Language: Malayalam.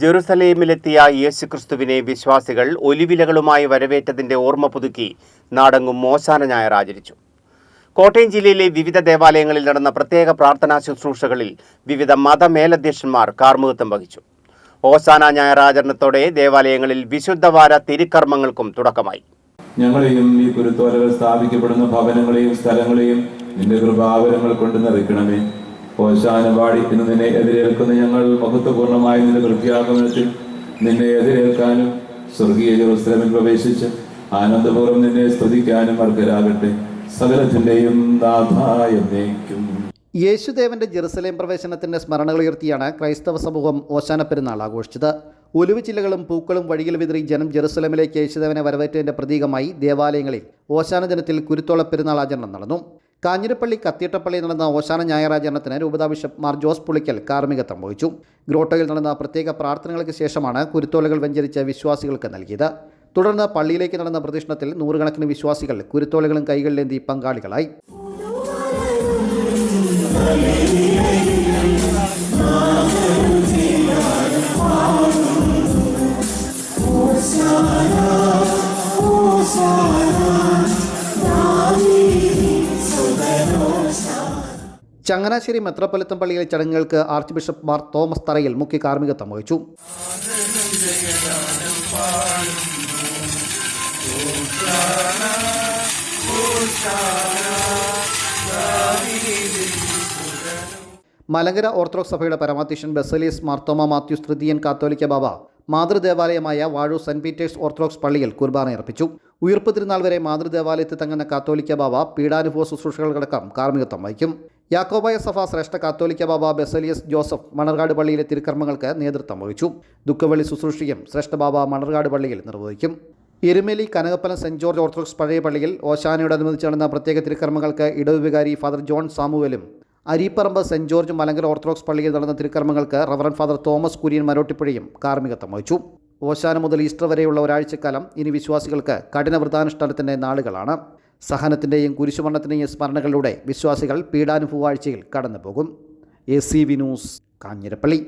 ജെറുസലേമിലെത്തിയ യേശുക്രിസ്തുവിനെ വിശ്വാസികൾ ഒലിവിലകളുമായി വരവേറ്റതിന്റെ ഓർമ്മ പുതുക്കി നാടെങ്ങും ഓശാന ഞായർ ആചരിച്ചു. കോട്ടയം ജില്ലയിലെ വിവിധ ദേവാലയങ്ങളിൽ നടന്ന പ്രത്യേക പ്രാർത്ഥനാ ശുശ്രൂഷകളിൽ വിവിധ മതമേലധ്യക്ഷന്മാർ കാർമ്മികത്വം വഹിച്ചു. ഓശാന ഞായർ ആചരണത്തോടെ ദേവാലയങ്ങളിൽ വിശുദ്ധവാര തിരുക്കർമ്മങ്ങൾക്കും തുടക്കമായി. ഞങ്ങളെയും ഈ കുരുത്തോലകൾ സ്ഥാപിക്കപ്പെടുന്ന ഭവനങ്ങളെയും സ്ഥലങ്ങളെയും നിന്റെ കൃപാവരങ്ങൾ കൊണ്ട് നിറയ്ക്കണമേ. ഓശാന പാടി ഇന്ന് നിന്നെ എതിരേൽക്കുന്ന ഞങ്ങൾ മഹത്വപൂർണമായ നിന്റെ പ്രത്യാഗമനത്തിൽ നിന്നെ എതിരേൽക്കാനും സ്വർഗീയ ജെറുസലേമിൽ പ്രവേശിച്ച് ആനന്ദപൂർവ്വം നിന്നെ സ്തുതിക്കാനും അർഹരാകട്ടെ. സകലത്തിന്റെയും നാഥായ എന്നേക്കും. യേശുദേവന്റെ ജെറുസലേം പ്രവേശനത്തിന്റെ സ്മരണകൾ ഉയർത്തിയാണ് ക്രൈസ്തവ സമൂഹം ഓശാന പെരുന്നാൾ ആഘോഷിച്ചത്. ഒലിവ് ചില്ലകളും പൂക്കളും വഴിയിൽ വിതറി ജനം ജെറുസലേമിലേക്ക് യേശുദേവനെ വരവേറ്റതിന്റെ പ്രതീകമായി ദേവാലയങ്ങളിൽ ഓശാന ദിനത്തിൽ കുരുത്തോള പെരുന്നാൾ ആചരണം നടന്നു. കാഞ്ഞിരപ്പള്ളി കത്തീട്ടപ്പള്ളിയിൽ നടന്ന ഓശാന ഞായറാചരണത്തിന് രൂപതാ ബിഷപ്പ് മാർ ജോസ് പുളിക്കൽ കാർമ്മികത്വം വഹിച്ചു. ഗ്രോട്ടോയിൽ നടന്ന പ്രത്യേക പ്രാർത്ഥനകൾക്ക് ശേഷമാണ് കുരുത്തോലകൾ വെഞ്ചരിച്ച് വിശ്വാസികൾക്ക് നൽകിയത്. തുടർന്ന് പള്ളിയിലേക്ക് നടന്ന പ്രദക്ഷിണത്തിൽ നൂറുകണക്കിന് വിശ്വാസികൾ കുരുത്തോലകളും കൈകളിലേന്തി പങ്കാളികളായി. ചങ്ങനാശ്ശേരി മെത്രോപൊലിത്തൻ പള്ളിയിലെ ചടങ്ങുകൾക്ക് ആർച്ച് ബിഷപ്പ് മാർ തോമസ് തറയിൽ മുഖ്യ കാർമ്മികത്വം വഹിച്ചു. മലങ്കര ഓർത്തഡോക്സ് സഭയുടെ പരമാധ്യക്ഷൻ ബസേലിയസ് മാർത്തോമ മാത്യൂസ് തൃതീയൻ കാത്തോലിക്ക ബാബ മാതൃദേവാലയമായ വാഴൂർ സെന്റ് പീറ്റേഴ്സ് ഓർത്തഡോക്സ് പള്ളിയിൽ കുർബാനയർപ്പിച്ചു. ഉയിർപ്പ് തിരുനാൾ വരെ മാതൃദേവാലയത്തിൽ തങ്ങുന്ന കാത്തോലിക്ക ബാബ പീഡാനുഭവ ശുശ്രൂഷകൾക്കടക്കം കാർമ്മികത്വം വഹിക്കും. യാക്കോബായ സഭ ശ്രേഷ്ഠ കാത്തോലിക്ക ബാബ ബസേലിയസ് ജോസഫ് മണർകാട് പള്ളിയിലെ തിരുക്കർമ്മങ്ങൾക്ക് നേതൃത്വം വഹിച്ചു. ദുഃഖവെള്ളി ശുശ്രൂഷയും ശ്രേഷ്ഠ ബാബ മണർകാട് പള്ളിയിൽ നിർവഹിക്കും. Erumeli Kanakappalam saint George Orthodox പഴയ പള്ളിയിൽ ഓശാനയോടനുബന്ധിച്ച് നടന്ന പ്രത്യേക തിരുക്കർമ്മങ്ങൾക്ക് ഇടവ് വികാരി ഫാദർ ജോൺ സാമുവലും, Areeparambu saint George Malankara Orthodox പള്ളിയിൽ നടന്ന തിരുക്കർമ്മങ്ങൾക്ക് റവറൻ ഫാദർ തോമസ് കുര്യൻ മരോട്ടിപ്പുഴയും കാർമ്മികത്വം വഹിച്ചു. ഓശാന മുതൽ ഈസ്റ്റർ വരെയുള്ള ഒരാഴ്ചക്കാലം ഇനി വിശ്വാസികൾക്ക് കഠിന വ്രതാനുഷ്ഠാനത്തിൻ്റെ നാളുകളാണ്. സഹനത്തിൻ്റെയും കുരിശുമരണത്തിൻ്റെയും സ്മരണകളിലൂടെ വിശ്വാസികൾ പീഡാനുഭവാഴ്ചയിൽ കടന്നുപോകും. ACV news, Kanjirappally.